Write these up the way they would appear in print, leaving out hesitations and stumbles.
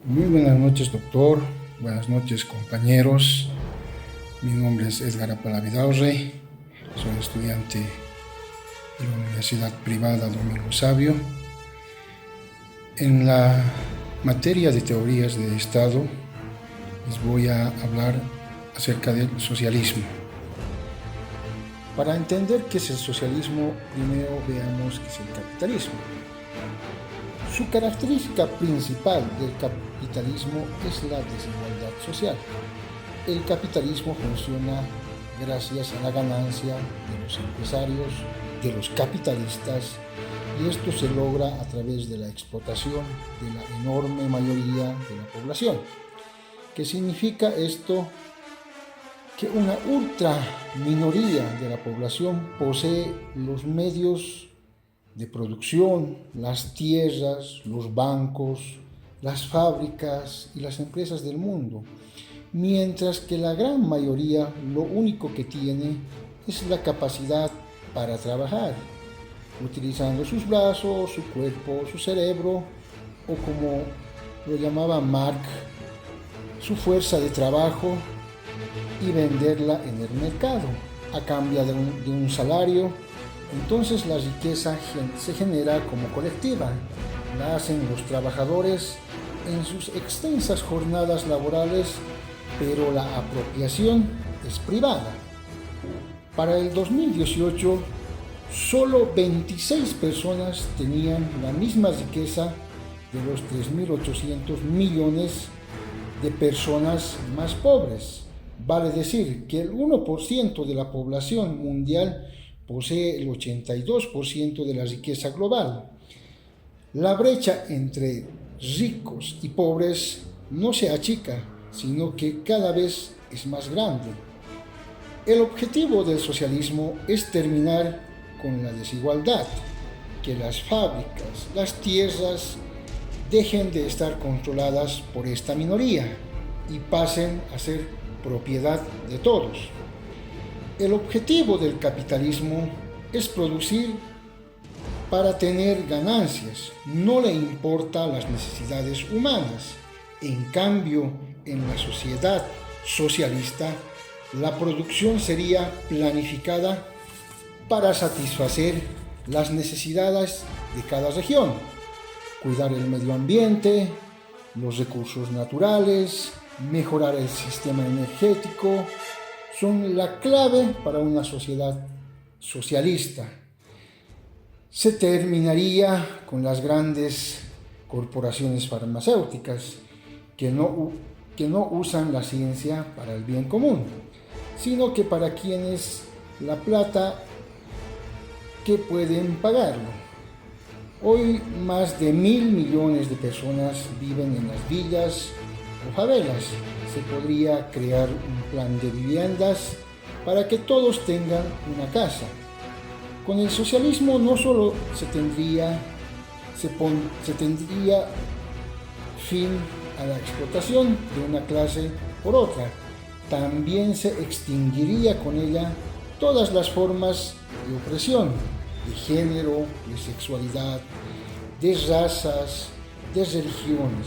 Muy buenas noches, doctor. Buenas noches, compañeros. Mi nombre es Edgar Apalavidaurre. Soy estudiante de la Universidad Privada Domingo Sabio. En la materia de teorías de Estado les voy a hablar acerca del socialismo. Para entender qué es el socialismo, primero veamos qué es el capitalismo. Su característica principal del capitalismo es la desigualdad social. El capitalismo funciona gracias a la ganancia de los empresarios, de los capitalistas, y esto se logra a través de la explotación de la enorme mayoría de la población. ¿Qué significa esto? Que una ultra minoría de la población posee los medios de producción, las tierras, los bancos, las fábricas y las empresas del mundo, mientras que la gran mayoría lo único que tiene es la capacidad para trabajar, utilizando sus brazos, su cuerpo, su cerebro, o como lo llamaba Marx, su fuerza de trabajo, y venderla en el mercado a cambio de un salario. Entonces la riqueza se genera como colectiva, la hacen los trabajadores en sus extensas jornadas laborales, pero la apropiación es privada. Para el 2018, solo 26 personas tenían la misma riqueza de los 3.800 millones de personas más pobres. Vale decir que el 1% de la población mundial posee el 82% de la riqueza global. La brecha entre ricos y pobres no se achica, sino que cada vez es más grande. El objetivo del socialismo es terminar con la desigualdad, que las fábricas, las tierras dejen de estar controladas por esta minoría y pasen a ser propiedad de todos. El objetivo del capitalismo es producir para tener ganancias, no le importa las necesidades humanas. En cambio, en la sociedad socialista, la producción sería planificada para satisfacer las necesidades de cada región, cuidar el medio ambiente, los recursos naturales, mejorar el sistema energético, son la clave para una sociedad socialista. Se terminaría con las grandes corporaciones farmacéuticas que no usan la ciencia para el bien común, sino que para quienes la plata que pueden pagarlo. Hoy más de 1.000 millones de personas viven en las villas o favelas. Se podría crear un plan de viviendas para que todos tengan una casa. Con el socialismo no solo se tendría fin a la explotación de una clase por otra, también se extinguiría con ella todas las formas de opresión, de género, de sexualidad, de razas, de religiones.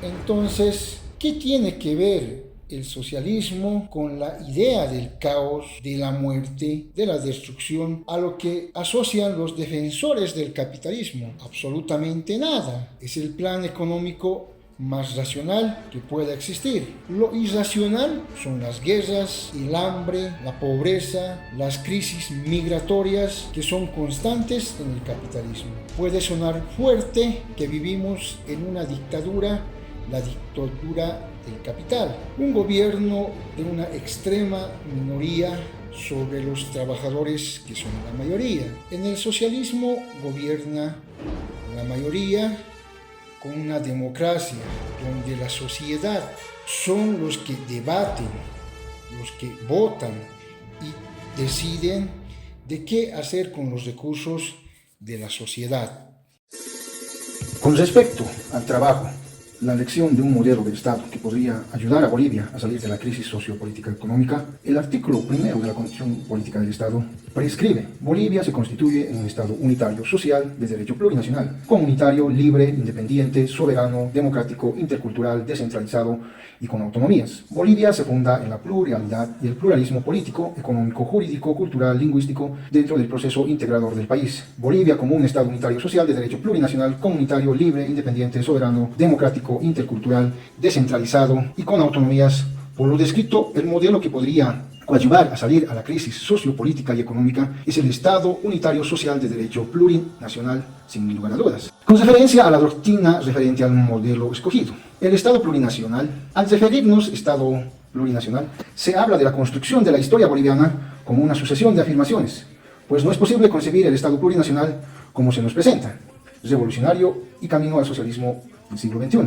Entonces, ¿qué tiene que ver el socialismo con la idea del caos, de la muerte, de la destrucción, a lo que asocian los defensores del capitalismo? Absolutamente nada. Es el plan económico más racional que pueda existir. Lo irracional son las guerras, el hambre, la pobreza, las crisis migratorias que son constantes en el capitalismo. Puede sonar fuerte que vivimos en una dictadura, la dictadura del capital, un gobierno de una extrema minoría sobre los trabajadores que son la mayoría. En el socialismo gobierna la mayoría con una democracia donde la sociedad son los que debaten, los que votan y deciden de qué hacer con los recursos de la sociedad. Con respecto al trabajo, la elección de un modelo de Estado que podría ayudar a Bolivia a salir de la crisis sociopolítica económica, el artículo primero de la Constitución Política del Estado prescribe: Bolivia se constituye en un Estado unitario, social, de derecho plurinacional, comunitario, libre, independiente, soberano, democrático, intercultural, descentralizado y con autonomías. Bolivia se funda en la pluralidad y el pluralismo político, económico, jurídico, cultural, lingüístico dentro del proceso integrador del país. Bolivia como un Estado unitario social de derecho plurinacional, comunitario, libre, independiente, soberano, democrático, intercultural, descentralizado y con autonomías. Por lo descrito, el modelo que podría coadyuvar a salir a la crisis sociopolítica y económica es el Estado unitario social de derecho plurinacional, sin lugar a dudas. Con referencia a la doctrina referente al modelo escogido, el Estado plurinacional, al referirnos Estado plurinacional, se habla de la construcción de la historia boliviana como una sucesión de afirmaciones, pues no es posible concebir el Estado plurinacional como se nos presenta, revolucionario y camino al socialismo del siglo XXI,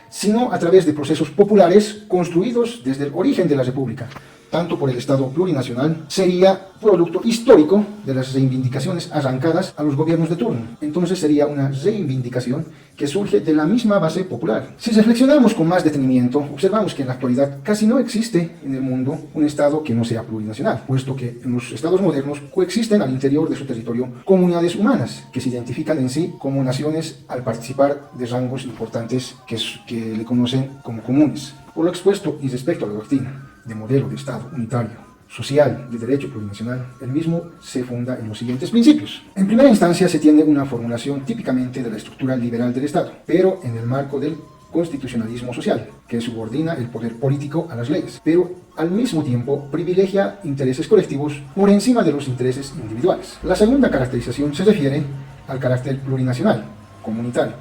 sino a través de procesos populares construidos desde el origen de la República. Tanto por el Estado plurinacional sería producto histórico de las reivindicaciones arrancadas a los gobiernos de turno. Entonces sería una reivindicación que surge de la misma base popular. Si reflexionamos con más detenimiento, observamos que en la actualidad casi no existe en el mundo un Estado que no sea plurinacional, puesto que en los Estados modernos coexisten al interior de su territorio comunidades humanas que se identifican en sí como naciones al participar de rangos importantes que le conocen como comunes. Por lo expuesto y respecto a la doctrina de modelo de Estado unitario, social, de derecho plurinacional, el mismo se funda en los siguientes principios. En primera instancia se tiene una formulación típicamente de la estructura liberal del Estado, pero en el marco del constitucionalismo social, que subordina el poder político a las leyes, pero al mismo tiempo privilegia intereses colectivos por encima de los intereses individuales. La segunda caracterización se refiere al carácter plurinacional, comunitario.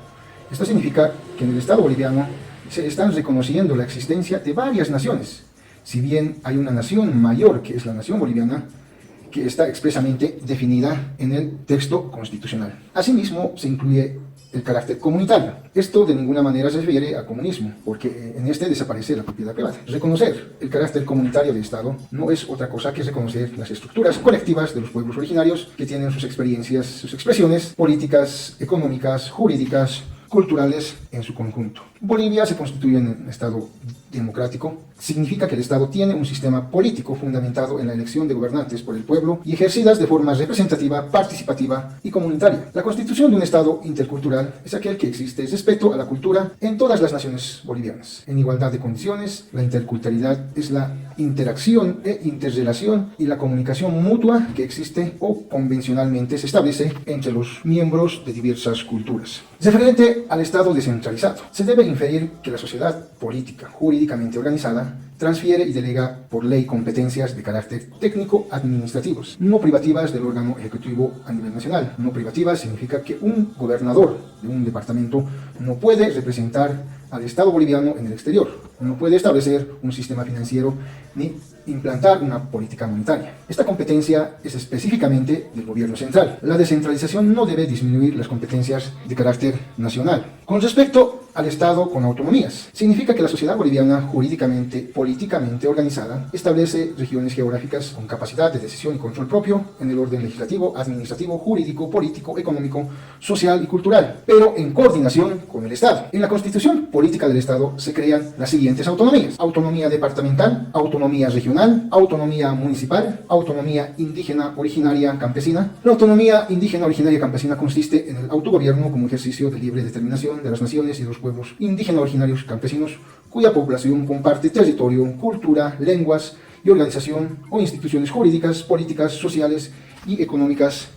Esto significa que en el Estado boliviano se están reconociendo la existencia de varias naciones, si bien hay una nación mayor, que es la nación boliviana, que está expresamente definida en el texto constitucional. Asimismo, se incluye el carácter comunitario. Esto de ninguna manera se refiere a comunismo, porque en este desaparece la propiedad privada. Reconocer el carácter comunitario del Estado no es otra cosa que reconocer las estructuras colectivas de los pueblos originarios que tienen sus experiencias, sus expresiones políticas, económicas, jurídicas, culturales en su conjunto. Bolivia se constituye en un Estado democrático. Significa que el Estado tiene un sistema político fundamentado en la elección de gobernantes por el pueblo y ejercidas de forma representativa, participativa y comunitaria. La constitución de un Estado intercultural es aquel que existe respeto a la cultura en todas las naciones bolivianas. En igualdad de condiciones, la interculturalidad es la interacción e interrelación y la comunicación mutua que existe o convencionalmente se establece entre los miembros de diversas culturas. Referente al Estado descentralizado, se debe inferir que la sociedad política jurídicamente organizada transfiere y delega por ley competencias de carácter técnico-administrativos, no privativas del órgano ejecutivo a nivel nacional. No privativas significa que un gobernador de un departamento no puede representar al Estado boliviano en el exterior, no puede establecer un sistema financiero ni implantar una política monetaria. Esta competencia es específicamente del gobierno central. La descentralización no debe disminuir las competencias de carácter nacional. Con respecto al Estado con autonomías, significa que la sociedad boliviana jurídicamente, políticamente organizada, establece regiones geográficas con capacidad de decisión y control propio en el orden legislativo, administrativo, jurídico, político, económico, social y cultural, pero en coordinación con el Estado. En la Constitución política del Estado se crean las siguientes autonomías: autonomía departamental, autonomía regional, autonomía municipal, autonomía indígena originaria campesina. La autonomía indígena originaria campesina consiste en el autogobierno como ejercicio de libre determinación de las naciones y de los pueblos indígenas originarios campesinos cuya población comparte territorio, cultura, lenguas y organización o instituciones jurídicas, políticas, sociales y económicas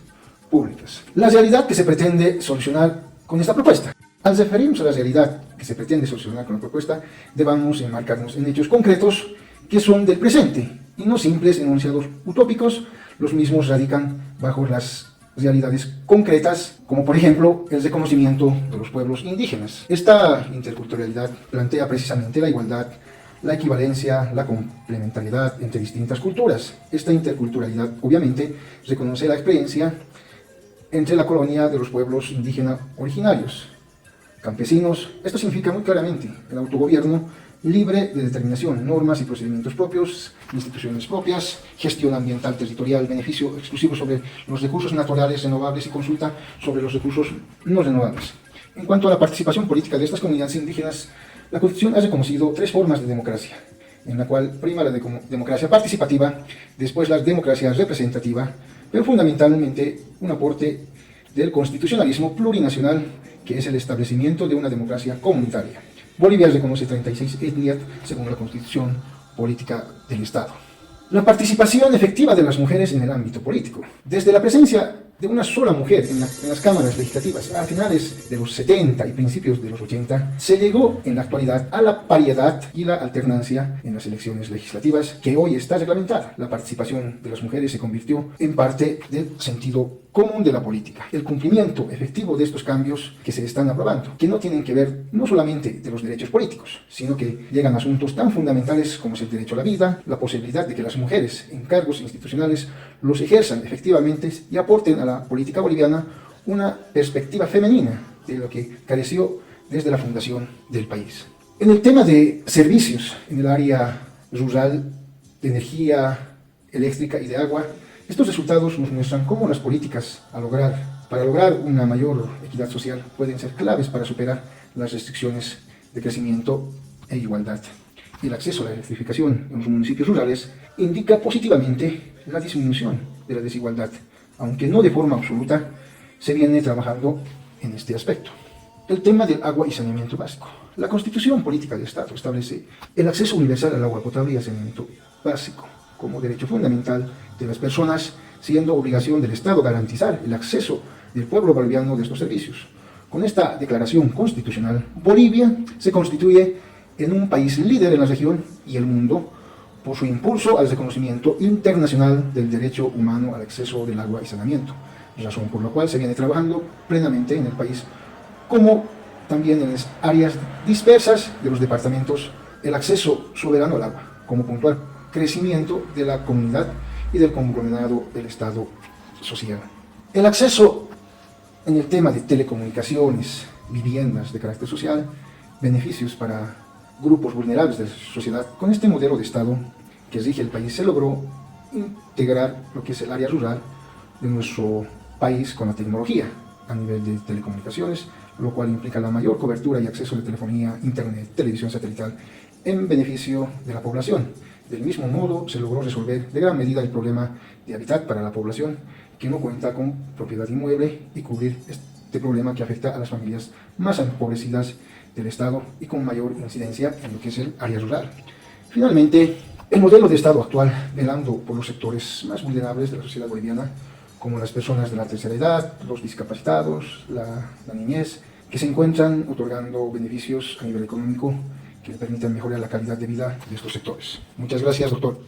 públicas. La realidad que se pretende solucionar con esta propuesta. Al referirnos a la realidad que se pretende solucionar con la propuesta, debamos enmarcarnos en hechos concretos que son del presente y no simples enunciados utópicos. Los mismos radican bajo las realidades concretas, como por ejemplo el reconocimiento de los pueblos indígenas. Esta interculturalidad plantea precisamente la igualdad, la equivalencia, la complementariedad entre distintas culturas. Esta interculturalidad obviamente reconoce la experiencia entre la colonia de los pueblos indígenas originarios, campesinos. Esto significa muy claramente el autogobierno libre de determinación, normas y procedimientos propios, instituciones propias, gestión ambiental territorial, beneficio exclusivo sobre los recursos naturales renovables y consulta sobre los recursos no renovables. En cuanto a la participación política de estas comunidades indígenas, la Constitución ha reconocido tres formas de democracia, en la cual prima la democracia participativa, después la democracia representativa, pero fundamentalmente un aporte del constitucionalismo plurinacional, que es el establecimiento de una democracia comunitaria. Bolivia reconoce 36 etnias según la Constitución Política del Estado. La participación efectiva de las mujeres en el ámbito político. Desde la presencia de una sola mujer en las cámaras legislativas a finales de los 70 y principios de los 80, se llegó en la actualidad a la paridad y la alternancia en las elecciones legislativas, que hoy está reglamentada. La participación de las mujeres se convirtió en parte del sentido común de la política. El cumplimiento efectivo de estos cambios que se están aprobando, que no tienen que ver no solamente de los derechos políticos, sino que llegan a asuntos tan fundamentales como es el derecho a la vida, la posibilidad de que las mujeres en cargos institucionales los ejerzan efectivamente y aporten a la política boliviana una perspectiva femenina de lo que careció desde la fundación del país. En el tema de servicios en el área rural, de energía eléctrica y de agua, estos resultados nos muestran cómo las políticas para lograr una mayor equidad social pueden ser claves para superar las restricciones de crecimiento e igualdad. El acceso a la electrificación en los municipios rurales indica positivamente la disminución de la desigualdad, aunque no de forma absoluta, se viene trabajando en este aspecto. El tema del agua y saneamiento básico. La Constitución Política del Estado establece el acceso universal al agua potable y al saneamiento básico como derecho fundamental de las personas, siendo obligación del Estado garantizar el acceso del pueblo boliviano de estos servicios. Con esta declaración constitucional, Bolivia se constituye en un país líder en la región y el mundo por su impulso al reconocimiento internacional del derecho humano al acceso del agua y saneamiento, razón por la cual se viene trabajando plenamente en el país, como también en las áreas dispersas de los departamentos, el acceso soberano al agua, como puntual crecimiento de la comunidad y del conglomerado del Estado social. El acceso en el tema de telecomunicaciones, viviendas de carácter social, beneficios para grupos vulnerables de la sociedad. Con este modelo de Estado que rige el país se logró integrar lo que es el área rural de nuestro país con la tecnología a nivel de telecomunicaciones, lo cual implica la mayor cobertura y acceso de telefonía, internet, televisión satelital en beneficio de la población. Del mismo modo, se logró resolver de gran medida el problema de hábitat para la población que no cuenta con propiedad inmueble y cubrir este problema que afecta a las familias más empobrecidas del Estado y con mayor incidencia en lo que es el área rural. Finalmente, el modelo de Estado actual, velando por los sectores más vulnerables de la sociedad boliviana, como las personas de la tercera edad, los discapacitados, la niñez, que se encuentran otorgando beneficios a nivel económico que le permitan mejorar la calidad de vida de estos sectores. Muchas gracias, doctor.